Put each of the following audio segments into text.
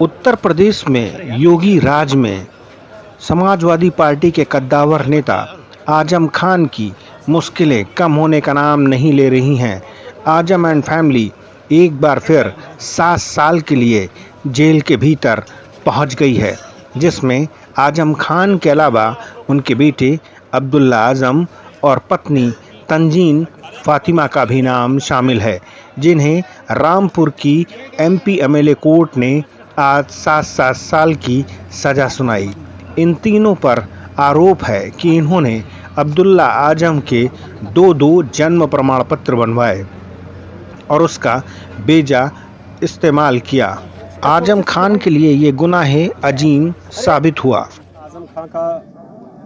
उत्तर प्रदेश में योगी राज में समाजवादी पार्टी के कद्दावर नेता आजम खान की मुश्किलें कम होने का नाम नहीं ले रही हैं। आजम एंड फैमिली एक बार फिर 7 साल के लिए जेल के भीतर पहुंच गई है, जिसमें आजम खान के अलावा उनके बेटे अब्दुल्ला आजम और पत्नी तंजीन फातिमा का भी नाम शामिल है, जिन्हें रामपुर की एमपी एमएलए कोर्ट ने आज 7 साल की सजा सुनाई। इन तीनों पर आरोप है कि इन्होंने अब्दुल्ला आजम के दो जन्म प्रमाण पत्र बनवाए और उसका बेजा इस्तेमाल किया। आजम खान के लिए ये गुनाह अजीम साबित हुआ। आजम खान का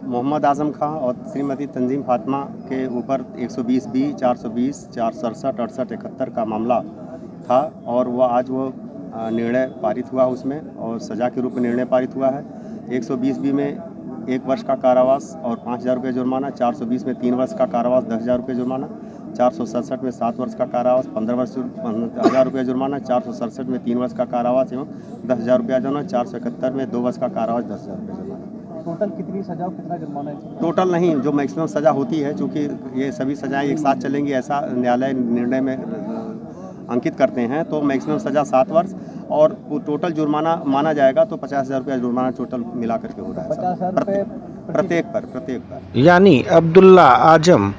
मोहम्मद आजम खान और श्रीमती तंजीम फातिमा के ऊपर 120B, 420, 467, 68, 71 का मामला था और आज वो निर्णय पारित हुआ उसमें और सज़ा के रूप में निर्णय पारित हुआ है। 120B में 1 वर्ष का कारावास और 5,000 रुपये जुर्माना, 420 में 3 वर्ष का कारावास 10,000 रुपये जुर्माना, 467 में 7 वर्ष का कारावास 15,000 रुपये जुर्माना, 467 में 3 वर्ष का कारावास एवं 10,000 रुपया जुर्माना, 471 में 2 वर्ष का कारावास 10,000 रुपये जुर्माना। टोटल कितनी सजा और कितना जुर्माना है? टोटल नहीं, जो मैक्सिमम सज़ा होती है, चूँकि ये सभी सज़ाएँ एक साथ चलेंगी ऐसा न्यायालय निर्णय में अंकित करते हैं, तो मैक्सिमम सज़ा 7 वर्ष और टोटल जुर्माना माना जाएगा तो 50,000 रुपया जुर्माना टोटल मिला करके हो रहा है 50,000 रुपये प्रत्येक पर। यानी अब्दुल्ला आजम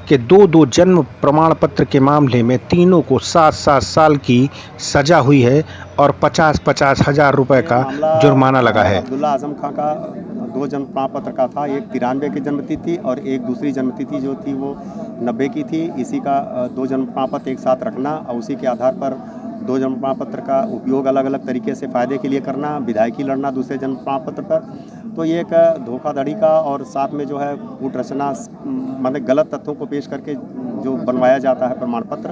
के दो जन्म प्रमाण पत्र के मामले में तीनों को 7 साल की सजा हुई है और 50 हजार रुपए का जुर्माना लगा है। अब्दुल्ला आजम खान का 2 जन्म प्रमाण पत्र का था, एक 93 की जन्मतिथि और एक दूसरी जन्मतिथि जो थी वो 90 की थी। इसी का 2 जन्म प्रमाण पत्र एक साथ रखना और उसी के आधार पर 2 जन्म प्रमाण पत्र का उपयोग अलग अलग तरीके से फ़ायदे के लिए करना, विधायकी लड़ना दूसरे जन्म प्रमाण पत्र पर, तो ये एक धोखाधड़ी का और साथ में जो है कूट रचना मतलब गलत तथ्यों को पेश करके जो बनवाया जाता है प्रमाण पत्र,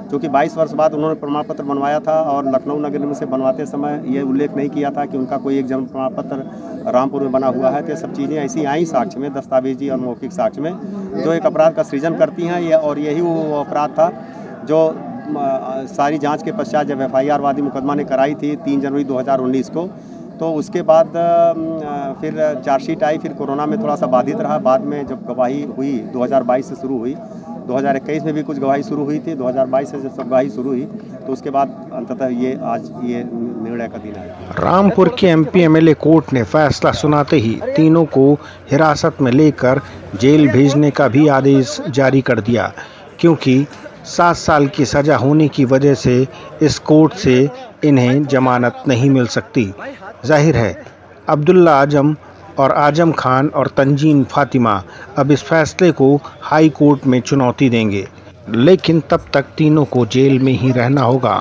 क्योंकि 22 वर्ष बाद उन्होंने प्रमाण पत्र बनवाया था और लखनऊ नगर में से बनवाते समय ये उल्लेख नहीं किया था कि उनका कोई एक जन्म प्रमाण पत्र रामपुर में बना हुआ है। तो ये सब चीज़ें ऐसी आई साक्ष्य में, दस्तावेजी और मौखिक साक्ष्य में, जो एक अपराध का सृजन करती हैं ये, और यही वो अपराध था जो सारी जांच के पश्चात जब FIR वादी मुकदमा ने कराई थी 3 जनवरी 2019 को, तो उसके बाद फिर चार्जशीट आई, फिर कोरोना में थोड़ा सा बाधित रहा। बाद में जब गवाही हुई 2022 से शुरू हुई, 2021 में भी कुछ गवाही शुरू हुई थी, 2022 से जब सब गवाही शुरू हुई तो उसके बाद अंततः ये आज ये निर्णय का दिन है। रामपुर के MP MLA कोर्ट ने फैसला सुनाते ही तीनों को हिरासत में लेकर जेल भेजने का भी आदेश जारी कर दिया, क्योंकि 7 साल की सजा होने की वजह से इस कोर्ट से इन्हें जमानत नहीं मिल सकती। जाहिर है अब्दुल्ला आजम और आजम खान और तंजीन फातिमा अब इस फैसले को हाई कोर्ट में चुनौती देंगे, लेकिन तब तक तीनों को जेल में ही रहना होगा।